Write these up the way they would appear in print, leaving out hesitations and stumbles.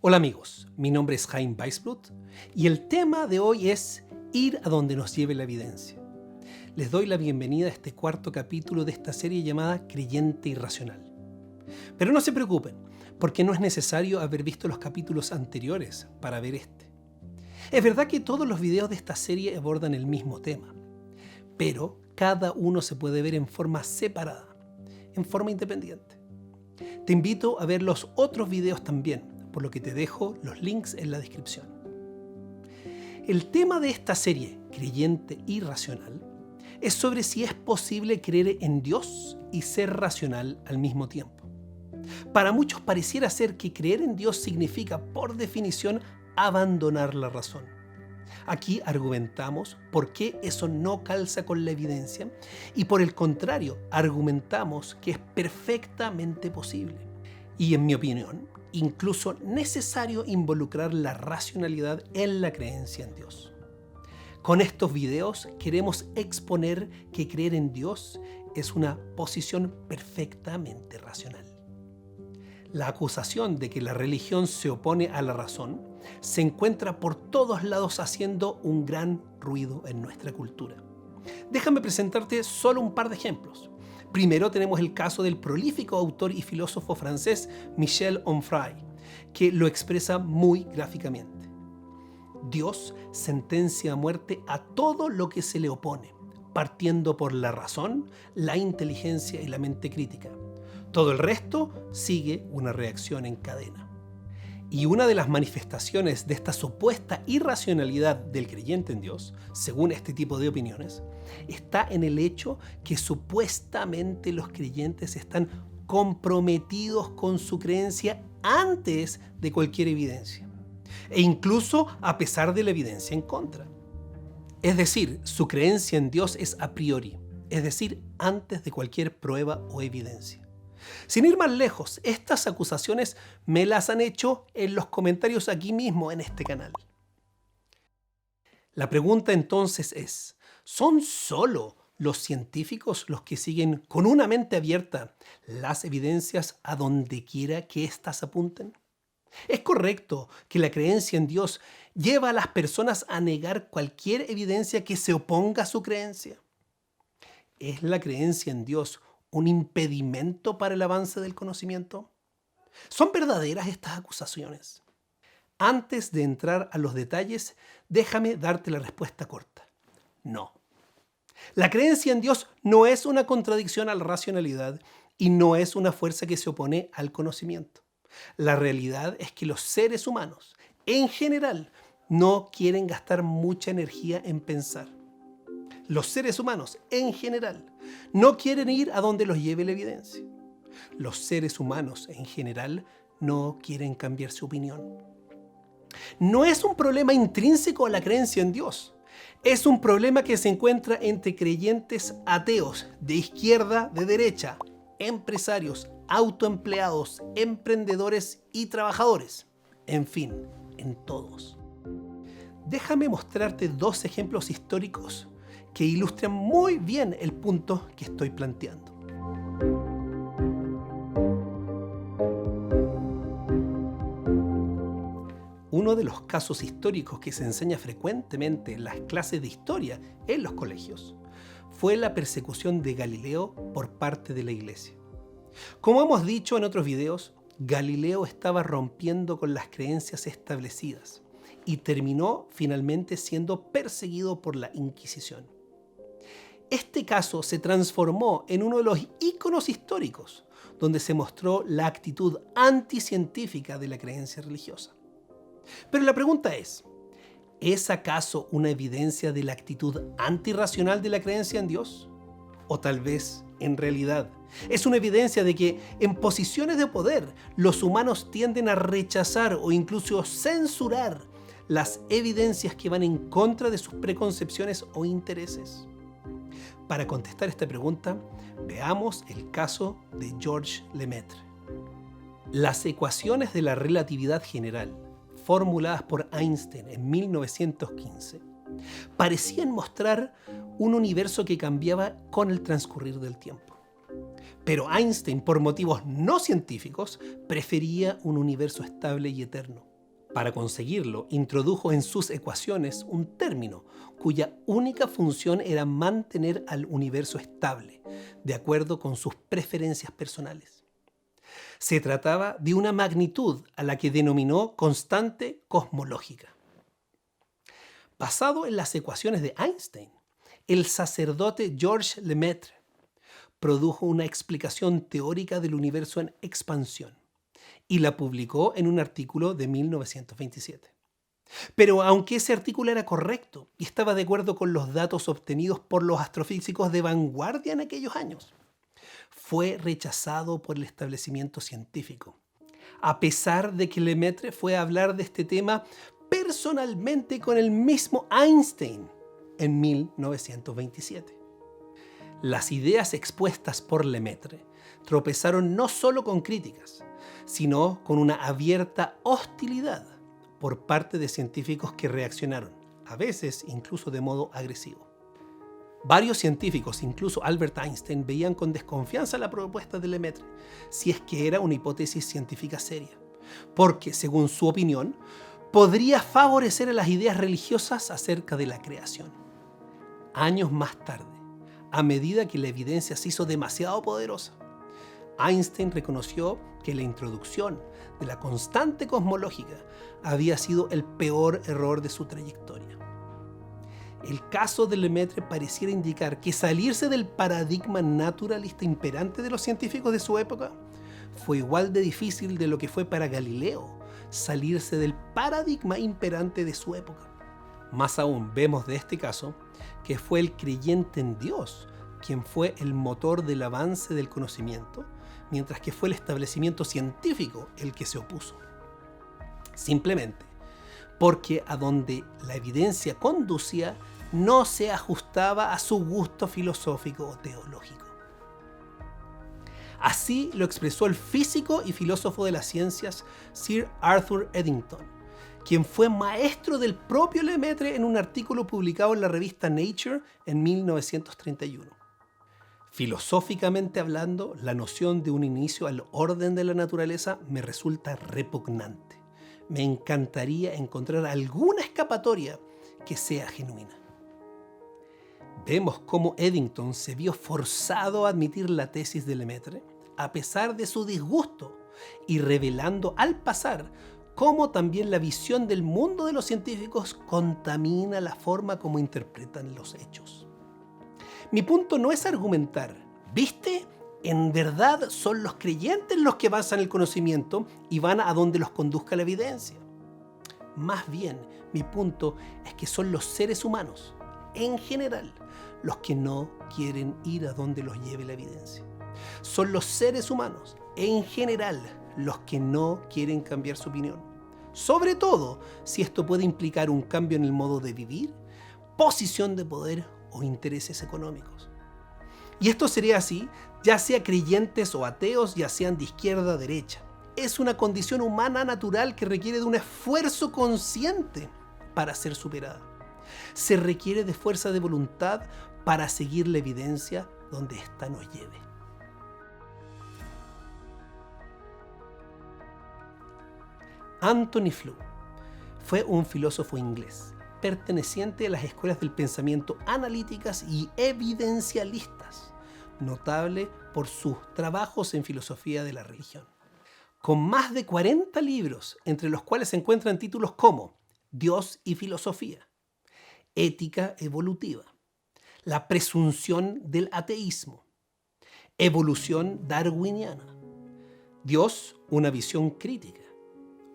Hola amigos, mi nombre es Chaim Weisbrot y el tema de hoy es ir a donde nos lleve la evidencia. Les doy la bienvenida a este cuarto capítulo de esta serie llamada Creyente Irracional. Pero no se preocupen, porque no es necesario haber visto los capítulos anteriores para ver este. Es verdad que todos los videos de esta serie abordan el mismo tema, pero cada uno se puede ver en forma separada, en forma independiente. Te invito a ver los otros videos también, por lo que te dejo los links en la descripción. El tema de esta serie, Creyente Irracional, es sobre si es posible creer en Dios y ser racional al mismo tiempo. Para muchos pareciera ser que creer en Dios significa, por definición, abandonar la razón. Aquí argumentamos por qué eso no calza con la evidencia y por el contrario, argumentamos que es perfectamente posible. Y en mi opinión, incluso necesario involucrar la racionalidad en la creencia en Dios. Con estos videos queremos exponer que creer en Dios es una posición perfectamente racional. La acusación de que la religión se opone a la razón se encuentra por todos lados haciendo un gran ruido en nuestra cultura. Déjame presentarte solo un par de ejemplos. Primero tenemos el caso del prolífico autor y filósofo francés Michel Onfray, que lo expresa muy gráficamente. Dios sentencia a muerte a todo lo que se le opone, partiendo por la razón, la inteligencia y la mente crítica. Todo el resto sigue una reacción en cadena. Y una de las manifestaciones de esta supuesta irracionalidad del creyente en Dios, según este tipo de opiniones, está en el hecho que supuestamente los creyentes están comprometidos con su creencia antes de cualquier evidencia, e incluso a pesar de la evidencia en contra. Es decir, su creencia en Dios es a priori, es decir, antes de cualquier prueba o evidencia. Sin ir más lejos, estas acusaciones me las han hecho en los comentarios aquí mismo en este canal. La pregunta entonces es, ¿son solo los científicos los que siguen con una mente abierta las evidencias a donde quiera que éstas apunten? ¿Es correcto que la creencia en Dios lleva a las personas a negar cualquier evidencia que se oponga a su creencia? ¿Es la creencia en Dios un impedimento para el avance del conocimiento? ¿Son verdaderas estas acusaciones? Antes de entrar a los detalles, déjame darte la respuesta corta. No. La creencia en Dios no es una contradicción a la racionalidad y no es una fuerza que se opone al conocimiento. La realidad es que los seres humanos, en general, no quieren gastar mucha energía en pensar. Los seres humanos, en general, no quieren ir a donde los lleve la evidencia. Los seres humanos, en general, no quieren cambiar su opinión. No es un problema intrínseco a la creencia en Dios. Es un problema que se encuentra entre creyentes ateos, de izquierda, de derecha, empresarios, autoempleados, emprendedores y trabajadores. En fin, en todos. Déjame mostrarte dos ejemplos históricos que ilustran muy bien el punto que estoy planteando. Uno de los casos históricos que se enseña frecuentemente en las clases de historia en los colegios fue la persecución de Galileo por parte de la Iglesia. Como hemos dicho en otros videos, Galileo estaba rompiendo con las creencias establecidas y terminó finalmente siendo perseguido por la Inquisición. Este caso se transformó en uno de los íconos históricos, donde se mostró la actitud anticientífica de la creencia religiosa. Pero la pregunta ¿es acaso una evidencia de la actitud antirracional de la creencia en Dios? O tal vez, en realidad, es una evidencia de que en posiciones de poder los humanos tienden a rechazar o incluso censurar las evidencias que van en contra de sus preconcepciones o intereses. Para contestar esta pregunta, veamos el caso de Georges Lemaitre. Las ecuaciones de la relatividad general, formuladas por Einstein en 1915, parecían mostrar un universo que cambiaba con el transcurrir del tiempo. Pero Einstein, por motivos no científicos, prefería un universo estable y eterno. Para conseguirlo, introdujo en sus ecuaciones un término cuya única función era mantener al universo estable, de acuerdo con sus preferencias personales. Se trataba de una magnitud a la que denominó constante cosmológica. Basado en las ecuaciones de Einstein, el sacerdote Georges Lemaitre produjo una explicación teórica del universo en expansión y la publicó en un artículo de 1927. Pero aunque ese artículo era correcto y estaba de acuerdo con los datos obtenidos por los astrofísicos de vanguardia en aquellos años, fue rechazado por el establecimiento científico, a pesar de que Lemaitre fue a hablar de este tema personalmente con el mismo Einstein en 1927. Las ideas expuestas por Lemaitre tropezaron no solo con críticas, sino con una abierta hostilidad por parte de científicos que reaccionaron, a veces incluso de modo agresivo. Varios científicos, incluso Albert Einstein, veían con desconfianza la propuesta de Lemaitre, si es que era una hipótesis científica seria, porque, según su opinión, podría favorecer a las ideas religiosas acerca de la creación. Años más tarde, a medida que la evidencia se hizo demasiado poderosa, Einstein reconoció que la introducción de la constante cosmológica había sido el peor error de su trayectoria. El caso de Lemaitre pareciera indicar que salirse del paradigma naturalista imperante de los científicos de su época fue igual de difícil de lo que fue para Galileo salirse del paradigma imperante de su época. Más aún, vemos de este caso que fue el creyente en Dios quien fue el motor del avance del conocimiento, mientras que fue el establecimiento científico el que se opuso. Simplemente porque a donde la evidencia conducía no se ajustaba a su gusto filosófico o teológico. Así lo expresó el físico y filósofo de las ciencias Sir Arthur Eddington, quien fue maestro del propio Lemaitre en un artículo publicado en la revista Nature en 1931. Filosóficamente hablando, la noción de un inicio al orden de la naturaleza me resulta repugnante. Me encantaría encontrar alguna escapatoria que sea genuina. Vemos cómo Eddington se vio forzado a admitir la tesis de Lemaitre, a pesar de su disgusto, y revelando al pasar cómo también la visión del mundo de los científicos contamina la forma como interpretan los hechos. Mi punto no es argumentar, ¿viste? En verdad son los creyentes los que basan el conocimiento y van a donde los conduzca la evidencia. Más bien, mi punto es que son los seres humanos, en general, los que no quieren ir a donde los lleve la evidencia. Son los seres humanos, en general, los que no quieren cambiar su opinión. Sobre todo, si esto puede implicar un cambio en el modo de vivir, posición de poder o intereses económicos. Y esto sería así, ya sea creyentes o ateos, ya sean de izquierda o derecha. Es una condición humana natural que requiere de un esfuerzo consciente para ser superada. Se requiere de fuerza de voluntad para seguir la evidencia donde ésta nos lleve. Anthony Flew fue un filósofo inglés perteneciente a las escuelas del pensamiento analíticas y evidencialistas, notable por sus trabajos en filosofía de la religión. Con más de 40 libros, entre los cuales se encuentran títulos como Dios y filosofía, Ética evolutiva, La presunción del ateísmo, Evolución darwiniana, Dios, una visión crítica,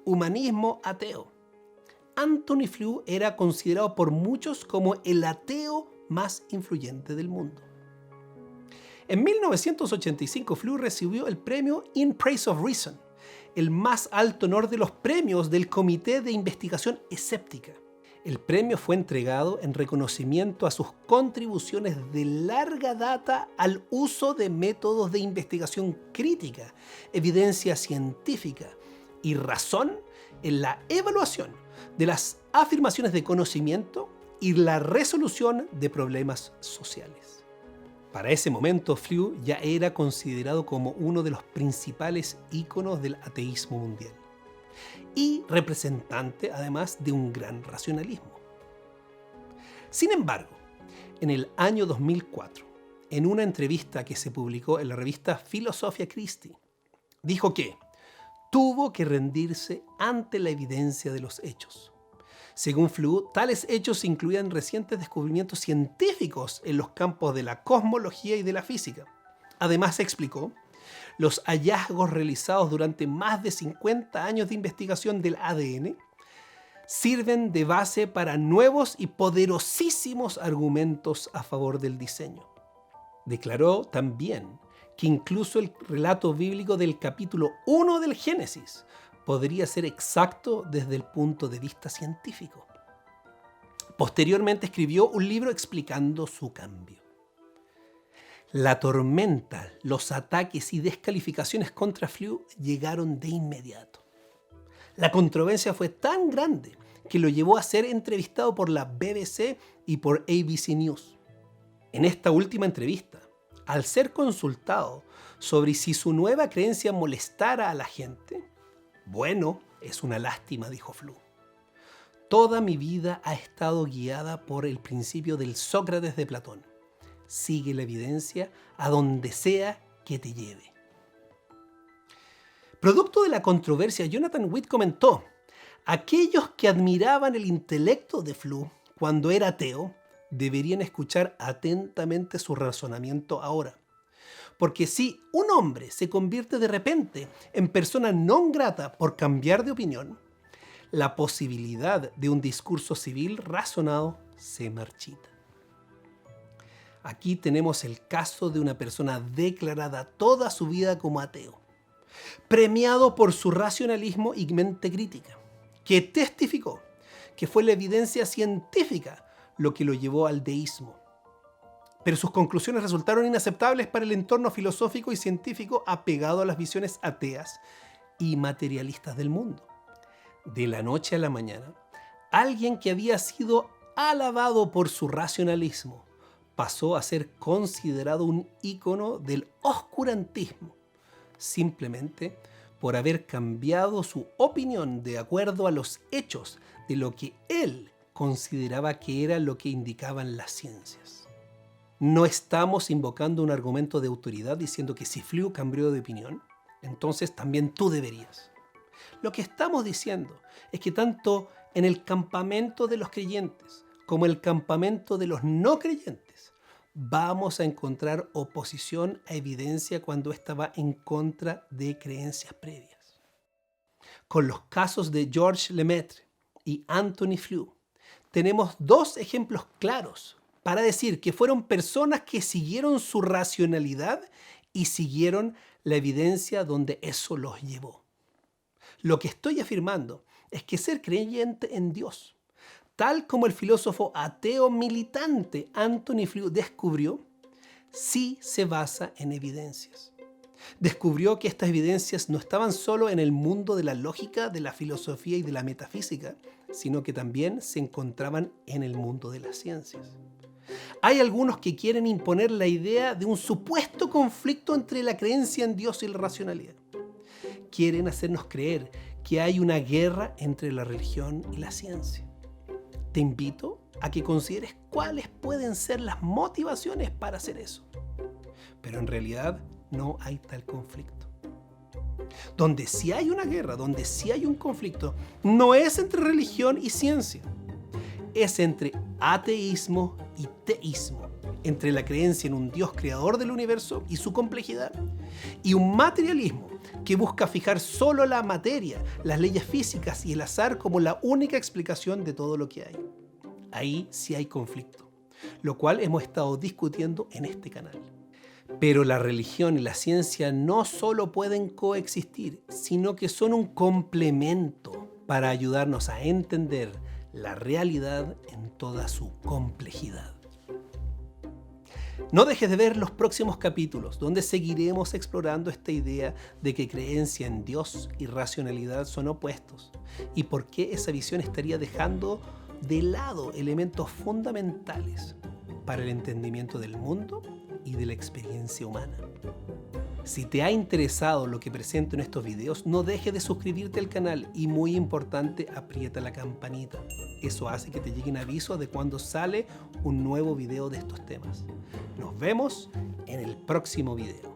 Humanismo ateo. Anthony Flew era considerado por muchos como el ateo más influyente del mundo. En 1985, Flew recibió el premio In Praise of Reason, el más alto honor de los premios del Comité de Investigación Escéptica. El premio fue entregado en reconocimiento a sus contribuciones de larga data al uso de métodos de investigación crítica, evidencia científica y razón en la evaluación de las afirmaciones de conocimiento y la resolución de problemas sociales. Para ese momento, Flew ya era considerado como uno de los principales íconos del ateísmo mundial y representante además de un gran racionalismo. Sin embargo, en el año 2004, en una entrevista que se publicó en la revista Philosophia Christi, dijo que tuvo que rendirse ante la evidencia de los hechos. Según Flew, tales hechos incluían recientes descubrimientos científicos en los campos de la cosmología y de la física. Además, explicó, los hallazgos realizados durante más de 50 años de investigación del ADN sirven de base para nuevos y poderosísimos argumentos a favor del diseño. Declaró también que incluso el relato bíblico del capítulo 1 del Génesis podría ser exacto desde el punto de vista científico. Posteriormente escribió un libro explicando su cambio. La tormenta, los ataques y descalificaciones contra Flew llegaron de inmediato. La controversia fue tan grande que lo llevó a ser entrevistado por la BBC y por ABC News. En esta última entrevista, al ser consultado sobre si su nueva creencia molestara a la gente, bueno, es una lástima, dijo Flew. Toda mi vida ha estado guiada por el principio del Sócrates de Platón. Sigue la evidencia a donde sea que te lleve. Producto de la controversia, Jonathan Witt comentó: aquellos que admiraban el intelecto de Flew cuando era ateo deberían escuchar atentamente su razonamiento ahora. Porque si un hombre se convierte de repente en persona non grata por cambiar de opinión, la posibilidad de un discurso civil razonado se marchita. Aquí tenemos el caso de una persona declarada toda su vida como ateo, premiado por su racionalismo y mente crítica, que testificó que fue la evidencia científica lo que lo llevó al deísmo. Pero sus conclusiones resultaron inaceptables para el entorno filosófico y científico apegado a las visiones ateas y materialistas del mundo. De la noche a la mañana, alguien que había sido alabado por su racionalismo pasó a ser considerado un ícono del oscurantismo, simplemente por haber cambiado su opinión de acuerdo a los hechos de lo que él consideraba que era lo que indicaban las ciencias. No estamos invocando un argumento de autoridad diciendo que si Flew cambió de opinión, entonces también tú deberías. Lo que estamos diciendo es que tanto en el campamento de los creyentes como en el campamento de los no creyentes vamos a encontrar oposición a evidencia cuando ésta va en contra de creencias previas. Con los casos de Georges Lemaitre y Anthony Flew, tenemos dos ejemplos claros para decir que fueron personas que siguieron su racionalidad y siguieron la evidencia donde eso los llevó. Lo que estoy afirmando es que ser creyente en Dios, tal como el filósofo ateo militante Anthony Flew descubrió, sí se basa en evidencias. Descubrió que estas evidencias no estaban solo en el mundo de la lógica, de la filosofía y de la metafísica, sino que también se encontraban en el mundo de las ciencias. Hay algunos que quieren imponer la idea de un supuesto conflicto entre la creencia en Dios y la racionalidad. Quieren hacernos creer que hay una guerra entre la religión y la ciencia. Te invito a que consideres cuáles pueden ser las motivaciones para hacer eso. Pero en realidad no hay tal conflicto. Donde sí hay una guerra, donde sí hay un conflicto, no es entre religión y ciencia. Es entre ateísmo y teísmo, entre la creencia en un Dios creador del universo y su complejidad, y un materialismo que busca fijar solo la materia, las leyes físicas y el azar como la única explicación de todo lo que hay. Ahí sí hay conflicto, lo cual hemos estado discutiendo en este canal. Pero la religión y la ciencia no solo pueden coexistir, sino que son un complemento para ayudarnos a entender la realidad en toda su complejidad. No dejes de ver los próximos capítulos, donde seguiremos explorando esta idea de que creencia en Dios y racionalidad son opuestos, y por qué esa visión estaría dejando de lado elementos fundamentales para el entendimiento del mundo y de la experiencia humana. Si te ha interesado lo que presento en estos videos, no dejes de suscribirte al canal y, muy importante, aprieta la campanita. Eso hace que te lleguen avisos de cuando sale un nuevo video de estos temas. Nos vemos en el próximo video.